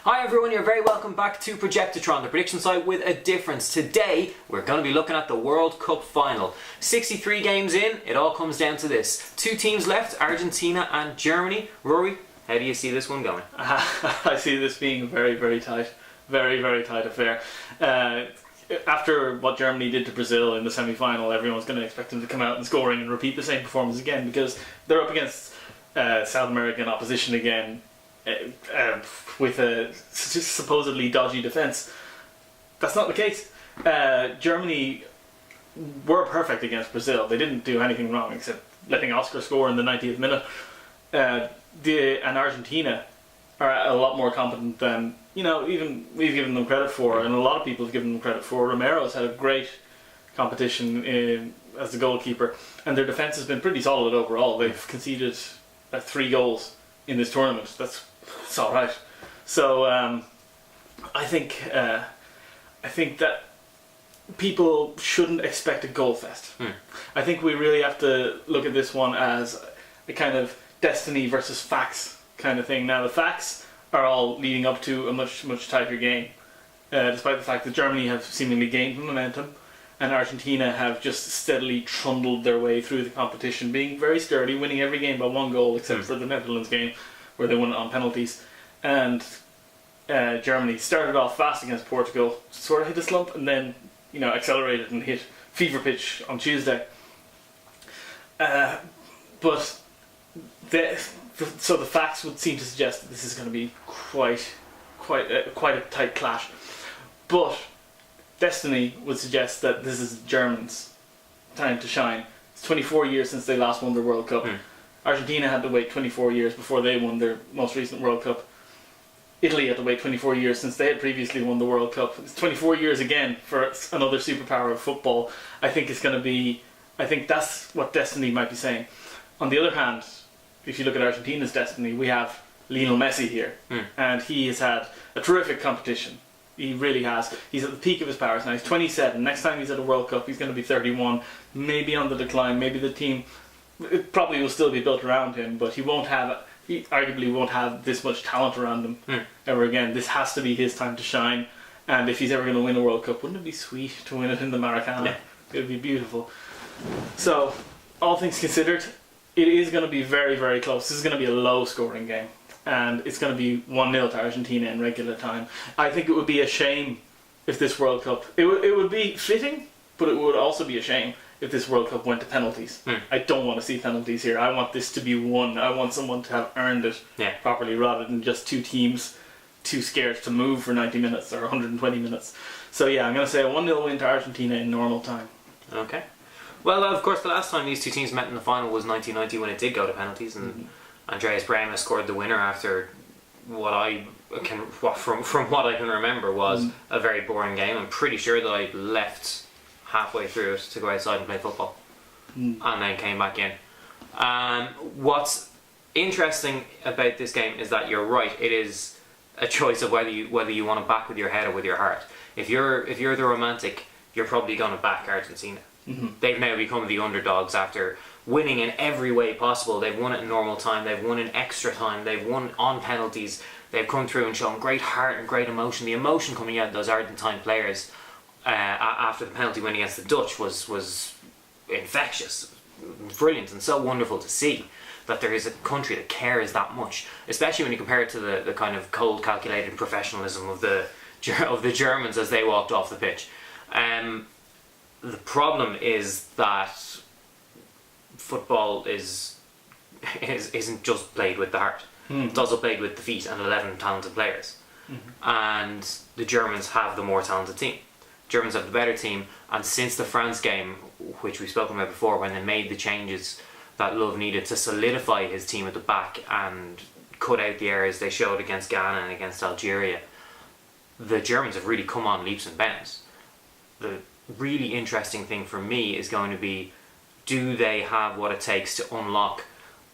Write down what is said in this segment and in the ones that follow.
Hi everyone, you're very welcome back to Projectotron, the prediction site with a difference. Today, we're going to be looking at the World Cup final. 63 games in, it all comes down to this. Two teams left, Argentina and Germany. Rory, how do you see this one going? I see this being a very, very tight affair. After what Germany did to Brazil in the semi-final, everyone's going to expect them to come out and scoring and repeat the same performance again because they're up against South American opposition again. With a supposedly dodgy defence. That's not the case. Germany were perfect against Brazil. They didn't do anything wrong except letting Oscar score in the 90th minute. And Argentina are a lot more competent than even we've given them credit for, and a lot of people have given them credit for. Romero's had a great competition as the goalkeeper, and their defence has been pretty solid overall. They've conceded 3 goals in this tournament. That's all right. So I think that people shouldn't expect a goal fest. I think we really have to look at this one as a kind of destiny versus facts kind of thing. Now the facts are all leading up to a much tighter game, despite the fact that Germany have seemingly gained momentum and Argentina have just steadily trundled their way through the competition, being very sturdy, winning every game by 1 goal except for the Netherlands game where they won it on penalties. And Germany started off fast against Portugal, sort of hit a slump, and then accelerated and hit fever pitch on Tuesday. But so the facts would seem to suggest that this is going to be quite a tight clash. But destiny would suggest that this is Germans' time to shine. It's 24 years since they last won the World Cup. Argentina had to wait 24 years before they won their most recent World Cup. Italy had to wait 24 years since they had previously won the World Cup. It's 24 years again for another superpower of football. I think that's what destiny might be saying. On the other hand, if you look at Argentina's destiny, we have Lionel Messi here. And he has had a terrific competition. He really has. He's at the peak of his powers now. He's 27. Next time he's at a World Cup, he's going to be 31. Maybe on the decline. Maybe the team... It probably will still be built around him, but he arguably won't have this much talent around him ever again. This has to be his time to shine, and if he's ever going to win a World Cup, wouldn't it be sweet to win it in the Maracana? Yeah. It would be beautiful. So, all things considered, it is going to be very, very close. This is going to be a low-scoring game, and it's going to be 1-0 to Argentina in regular time. I think it would be a shame if this World Cup... It would be fitting, but it would also be a shame if this World Cup went to penalties. I don't want to see penalties here. I want this to be won. I want someone to have earned it properly, rather than just two teams too scared to move for 90 minutes or 120 minutes. So yeah, I'm going to say a 1-0 win to Argentina in normal time. Okay. Well, of course, the last time these two teams met in the final was 1990 when it did go to penalties, and Andreas Brehme scored the winner after from what I can remember was a very boring game. I'm pretty sure that I left halfway through it to go outside and play football, and then came back in. What's interesting about this game is that you're right. It is a choice of whether you want to back with your head or with your heart. If you're the romantic, you're probably going to back Argentina. They've now become the underdogs after winning in every way possible. They've won it in normal time. They've won in extra time. They've won on penalties. They've come through and shown great heart and great emotion. The emotion coming out of those Argentine players after the penalty win against the Dutch was infectious, brilliant, and so wonderful to see that there is a country that cares that much, especially when you compare it to the kind of cold, calculated professionalism of the Germans as they walked off the pitch. The problem is that football isn't just played with the heart. It's also played with the feet and 11 talented players. And the Germans have the more talented team. Germans have the better team, and since the France game, which we've spoken about before, when they made the changes that Love needed to solidify his team at the back and cut out the errors they showed against Ghana and against Algeria, the Germans have really come on leaps and bounds. The really interesting thing for me is going to be, do they have what it takes to unlock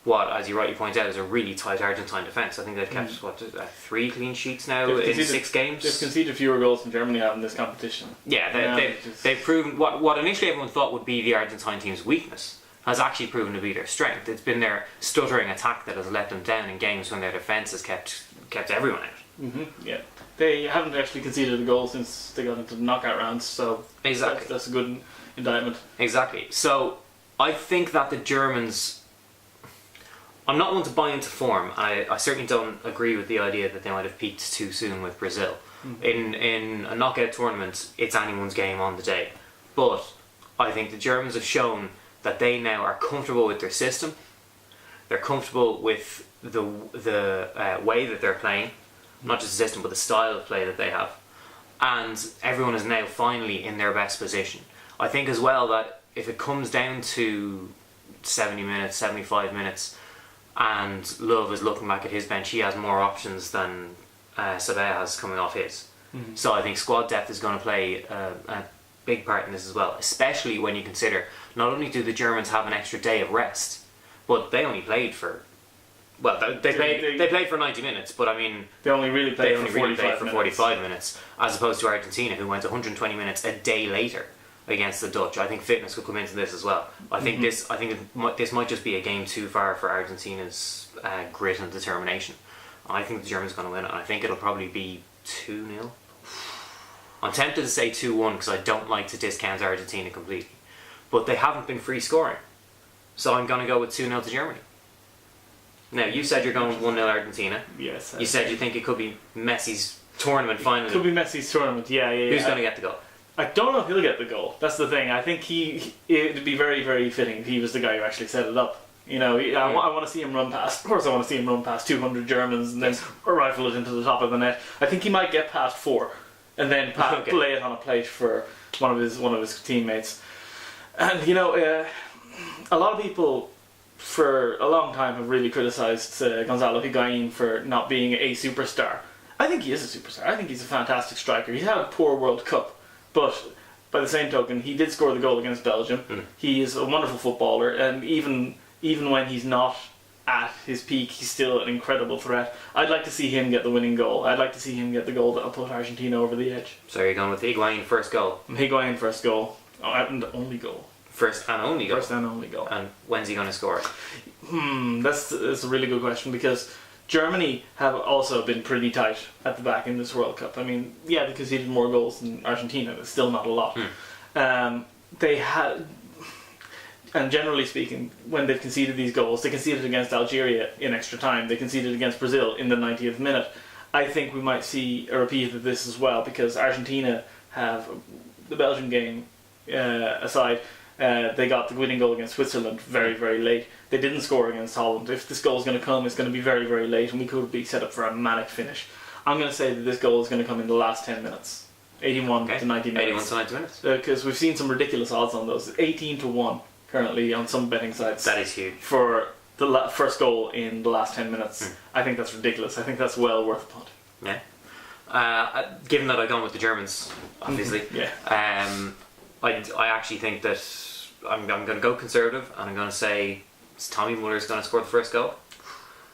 what, as you rightly point out, is a really tight Argentine defence? I think they've kept 3 clean sheets now in 6 games. They've conceded fewer goals than Germany have in this competition. Yeah, they've proven what initially everyone thought would be the Argentine team's weakness has actually proven to be their strength. It's been their stuttering attack that has let them down in games when their defence has kept everyone out. Yeah. They haven't actually conceded a goal since they got into the knockout rounds, so Exactly. that's a good indictment. Exactly. So I think that the Germans. I'm not one to buy into form. I certainly don't agree with the idea that they might have peaked too soon with Brazil. In a knockout tournament, it's anyone's game on the day. But I think the Germans have shown that they now are comfortable with their system. They're comfortable with the way that they're playing, not just the system, but the style of play that they have. And everyone is now finally in their best position. I think as well that if it comes down to 70 minutes, 75 minutes, and Love is looking back at his bench, he has more options than Sabah has coming off his. So I think squad depth is going to play a big part in this as well, especially when you consider not only do the Germans have an extra day of rest, but they only played for they played for 90 minutes, but I mean they only really played for 45 minutes, as opposed to Argentina, who went 120 minutes a day later against the Dutch. I think fitness could come into this as well. I think this might just be a game too far for Argentina's grit and determination. I think the Germans are going to win it, and I think it'll probably be 2-0. I'm tempted to say 2-1 because I don't like to discount Argentina completely, but they haven't been free scoring, so I'm going to go with 2-0 to Germany. Now, you said you're going 1-0 Argentina. Yes. You said you think it could be Messi's tournament finally. Could be Messi's tournament, yeah. Who's going to get the goal? I don't know if he'll get the goal. That's the thing. I think it'd be very, very fitting if he was the guy who actually set it up. You know, I want to see him run past. Of course, I want to see him run past 200 Germans and then rifle it into the top of the net. I think he might get past 4, and then play it on a plate for one of his teammates. And you know, a lot of people for a long time have really criticised Gonzalo Higuain for not being a superstar. I think he is a superstar. I think he's a fantastic striker. He's had a poor World Cup, but by the same token, he did score the goal against Belgium. He is a wonderful footballer, and even when he's not at his peak, he's still an incredible threat. I'd like to see him get the winning goal. I'd like to see him get the goal that'll put Argentina over the edge. So you're going with Higuain first goal? Higuain first goal. And only goal. First and only goal? First and only goal. And when's he going to score it? That's a really good question, because Germany have also been pretty tight at the back in this World Cup. I mean, yeah, they conceded more goals than Argentina, but still not a lot. They had... And generally speaking, when they've conceded these goals, they conceded against Algeria in extra time. They conceded against Brazil in the 90th minute. I think we might see a repeat of this as well, because Argentina have, the Belgian game aside, they got the winning goal against Switzerland very, very late. They didn't score against Holland. If this goal is going to come, it's going to be very, very late, and we could be set up for a manic finish. I'm going to say that this goal is going to come in the last 10 minutes. 81 to 90 minutes. 81 to 90 minutes. Because we've seen some ridiculous odds on those. 18 to 1. Currently on some betting sites. That is huge. For the first goal in the last 10 minutes. I think that's ridiculous. I think that's well worth a punt. Yeah. Given that I've gone with the Germans, obviously. I actually think that I'm going to go conservative, and I'm going to say Tommy Muller's going to score the first goal.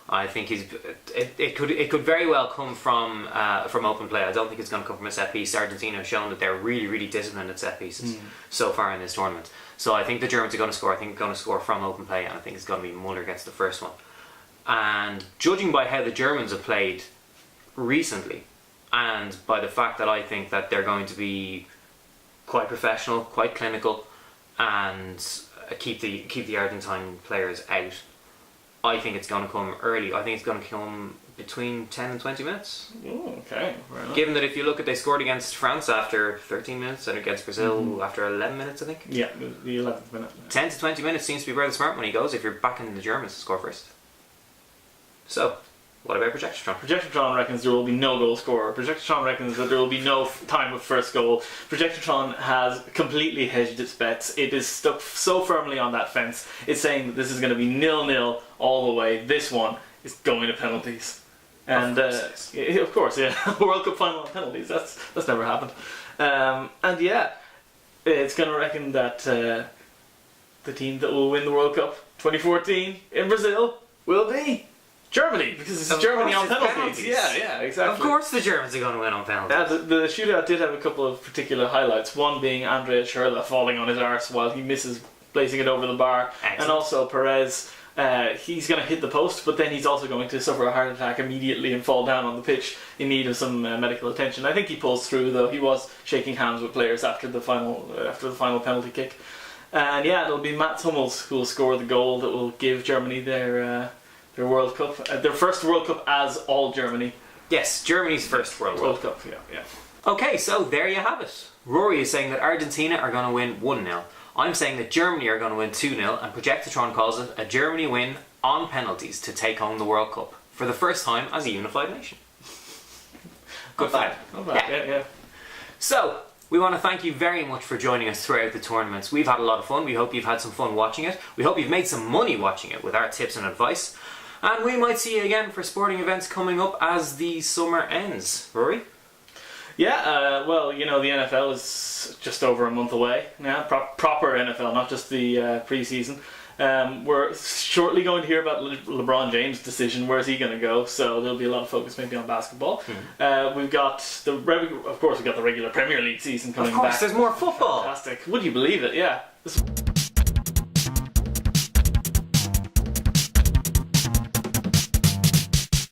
I think it could very well come from open play. I don't think it's going to come from a set piece. Argentina have shown that they're really, really disciplined at set pieces so far in this tournament. So I think the Germans are going to score. I think they're going to score from open play, and I think it's going to be Muller gets the first one. And judging by how the Germans have played recently, and by the fact that I think that they're going to be quite professional, quite clinical, and keep the Argentine players out, I think it's going to come early. I think it's going to come between 10 and 20 minutes. Oh, okay. Given that if you look at, they scored against France after 13 minutes and against Brazil after 11 minutes, I think. Yeah, the 11th minute. 10 to 20 minutes seems to be where the smart money goes if you're backing the Germans to score first. So, what about Projectotron? Projectotron reckons there will be no goal scorer. Projectotron reckons that there will be no time of first goal. Projectotron has completely hedged its bets. It is stuck so firmly on that fence. It's saying that this is going to be 0-0 all the way. This one is going to penalties. And of course, World Cup final on penalties. That's never happened. And yeah, it's going to reckon that the team that will win the World Cup 2014 in Brazil will be Germany, because it's Germany on penalties. Yeah, exactly. Of course the Germans are going to win on penalties. The shootout did have a couple of particular highlights. One being Andrea Schürrle falling on his arse while he misses placing it over the bar. Excellent. And also Perez he's going to hit the post, but then he's also going to suffer a heart attack immediately and fall down on the pitch in need of some medical attention. I think he pulls through, though. He was shaking hands with players after the final penalty kick. And yeah, it'll be Mats Hummels who will score the goal that will give Germany their World Cup, their first World Cup as all Germany. Yes, Germany's first World Cup. Yeah. Okay, so there you have it. Rory is saying that Argentina are going to win 1-0. I'm saying that Germany are going to win 2-0, and Projectotron calls it a Germany win on penalties to take home the World Cup for the first time as a unified nation. Good fight. Not bad. Yeah. So, we want to thank you very much for joining us throughout the tournaments. We've had a lot of fun. We hope you've had some fun watching it. We hope you've made some money watching it with our tips and advice. And we might see you again for sporting events coming up as the summer ends. Rory? Yeah, well, the NFL is just over a month away now. Proper NFL, not just the pre-season. We're shortly going to hear about LeBron James' decision. Where's he going to go? So there'll be a lot of focus maybe on basketball. We've got the regular Premier League season coming back. Of course, there's more football. Fantastic. Would you believe it? Yeah.